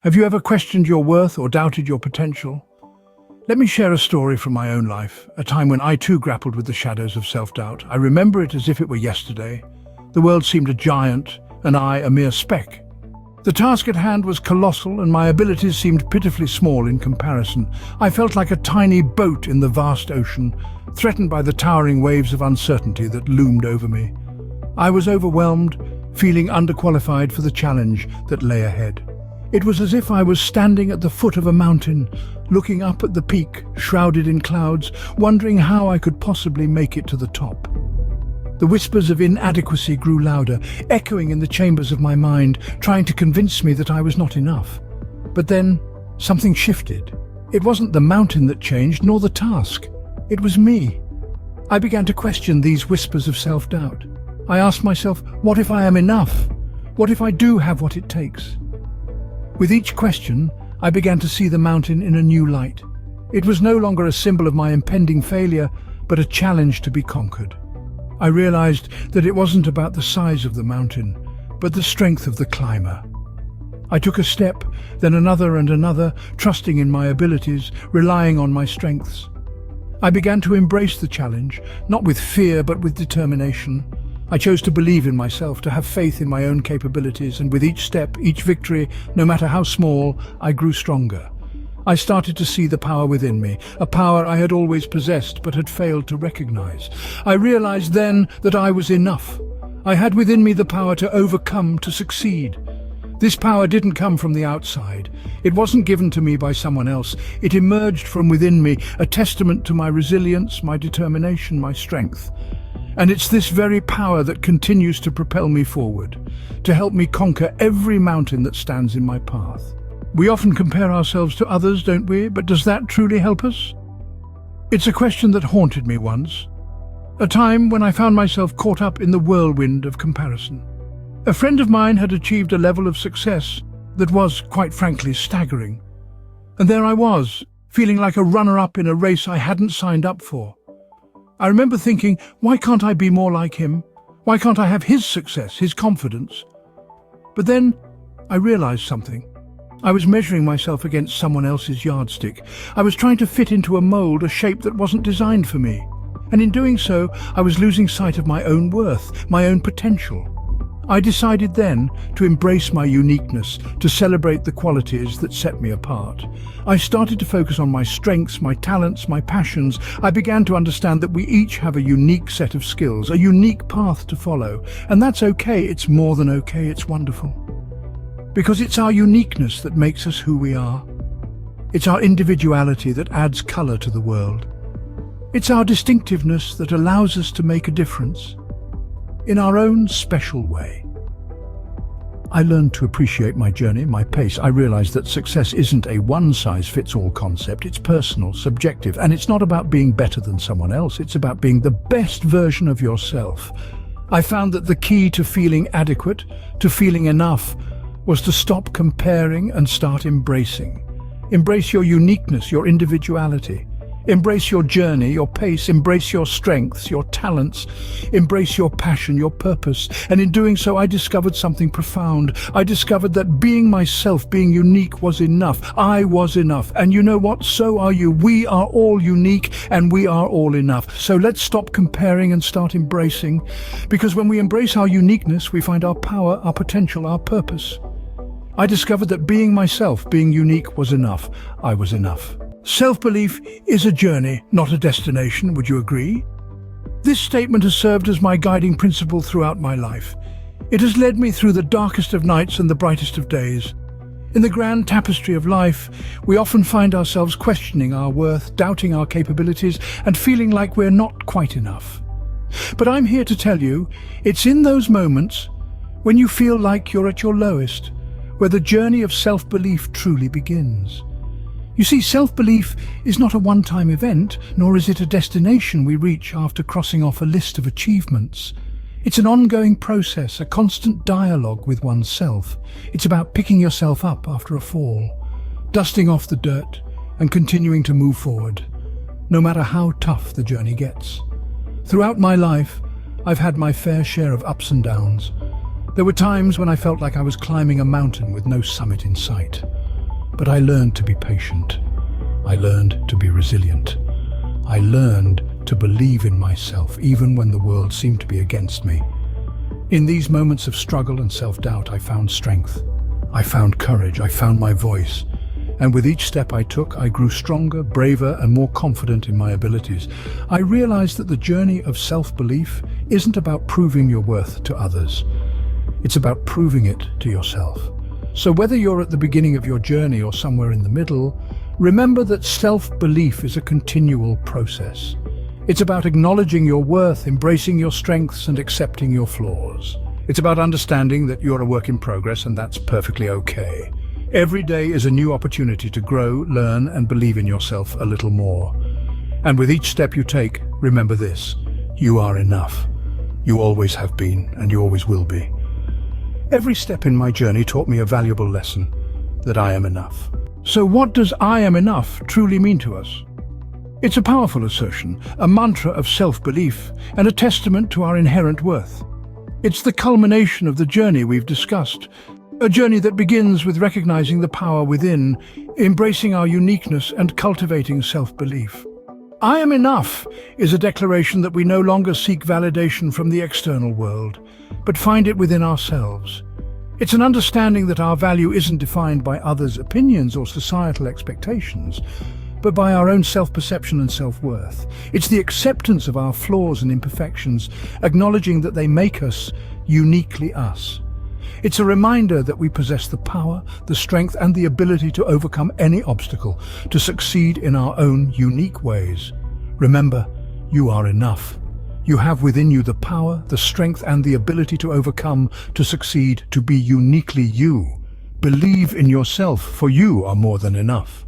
Have you ever questioned your worth or doubted your potential? Let me share a story from my own life, a time when I too grappled with the shadows of self-doubt. I remember it as if it were yesterday. The world seemed a giant, and I a mere speck. The task at hand was colossal, and my abilities seemed pitifully small in comparison. I felt like a tiny boat in the vast ocean, threatened by the towering waves of uncertainty that loomed over me. I was overwhelmed, feeling underqualified for the challenge that lay ahead. It was as if I was standing at the foot of a mountain, looking up at the peak, shrouded in clouds, wondering how I could possibly make it to the top. The whispers of inadequacy grew louder, echoing in the chambers of my mind, trying to convince me that I was not enough. But then, something shifted. It wasn't the mountain that changed, nor the task. It was me. I began to question these whispers of self-doubt. I asked myself, what if I am enough? What if I do have what it takes? With each question, I began to see the mountain in a new light. It was no longer a symbol of my impending failure, but a challenge to be conquered. I realized that it wasn't about the size of the mountain, but the strength of the climber. I took a step, then another and another, trusting in my abilities, relying on my strengths. I began to embrace the challenge, not with fear but with determination. I chose to believe in myself, to have faith in my own capabilities, and with each step, each victory, no matter how small, I grew stronger. I started to see the power within me, a power I had always possessed but had failed to recognize. I realized then that I was enough. I had within me the power to overcome, to succeed. This power didn't come from the outside. It wasn't given to me by someone else. It emerged from within me, a testament to my resilience, my determination, my strength. And it's this very power that continues to propel me forward, to help me conquer every mountain that stands in my path. We often compare ourselves to others, don't we? But does that truly help us? It's a question that haunted me once, a time when I found myself caught up in the whirlwind of comparison. A friend of mine had achieved a level of success that was, quite frankly, staggering. And there I was, feeling like a runner-up in a race I hadn't signed up for. I remember thinking, why can't I be more like him? Why can't I have his success, his confidence? But then I realized something. I was measuring myself against someone else's yardstick. I was trying to fit into a mold, a shape that wasn't designed for me. And in doing so, I was losing sight of my own worth, my own potential. I decided then to embrace my uniqueness, to celebrate the qualities that set me apart. I started to focus on my strengths, my talents, my passions. I began to understand that we each have a unique set of skills, a unique path to follow. And that's okay, it's more than okay, it's wonderful. Because it's our uniqueness that makes us who we are. It's our individuality that adds color to the world. It's our distinctiveness that allows us to make a difference in our own special way. I learned to appreciate my journey, my pace. I realized that success isn't a one-size-fits-all concept. It's personal, subjective, and it's not about being better than someone else. It's about being the best version of yourself. I found that the key to feeling adequate, to feeling enough, was to stop comparing and start embracing. Embrace your uniqueness, your individuality. Embrace your journey, your pace. Embrace your strengths, your talents. Embrace your passion, your purpose. And in doing so, I discovered something profound. I discovered that being myself, being unique was enough. I was enough. And you know what? So are you. We are all unique and we are all enough. So let's stop comparing and start embracing. Because when we embrace our uniqueness, we find our power, our potential, our purpose. I discovered that being myself, being unique was enough. I was enough. Self-belief is a journey, not a destination, would you agree? This statement has served as my guiding principle throughout my life. It has led me through the darkest of nights and the brightest of days. In the grand tapestry of life, we often find ourselves questioning our worth, doubting our capabilities, and feeling like we're not quite enough. But I'm here to tell you, it's in those moments, when you feel like you're at your lowest, where the journey of self-belief truly begins. You see, self-belief is not a one-time event, nor is it a destination we reach after crossing off a list of achievements. It's an ongoing process, a constant dialogue with oneself. It's about picking yourself up after a fall, dusting off the dirt, and continuing to move forward, no matter how tough the journey gets. Throughout my life, I've had my fair share of ups and downs. There were times when I felt like I was climbing a mountain with no summit in sight. But I learned to be patient. I learned to be resilient. I learned to believe in myself even when the world seemed to be against me. In these moments of struggle and self-doubt, I found strength. I found courage. I found my voice. And with each step I took, I grew stronger, braver, and more confident in my abilities. I realized that the journey of self-belief isn't about proving your worth to others. It's about proving it to yourself. So whether you're at the beginning of your journey or somewhere in the middle, remember that self-belief is a continual process. It's about acknowledging your worth, embracing your strengths, and accepting your flaws. It's about understanding that you're a work in progress, and that's perfectly okay. Every day is a new opportunity to grow, learn, and believe in yourself a little more. And with each step you take, remember this: you are enough. You always have been, and you always will be. Every step in my journey taught me a valuable lesson: that I am enough. So what does I am enough truly mean to us? It's a powerful assertion, a mantra of self-belief, and a testament to our inherent worth. It's the culmination of the journey we've discussed, a journey that begins with recognizing the power within, embracing our uniqueness, and cultivating self-belief. I am enough is a declaration that we no longer seek validation from the external world, but find it within ourselves. It's an understanding that our value isn't defined by others' opinions or societal expectations, but by our own self-perception and self-worth. It's the acceptance of our flaws and imperfections, acknowledging that they make us uniquely us. It's a reminder that we possess the power, the strength, and the ability to overcome any obstacle, to succeed in our own unique ways. Remember, you are enough. You have within you the power, the strength, and the ability to overcome, to succeed, to be uniquely you. Believe in yourself, for you are more than enough.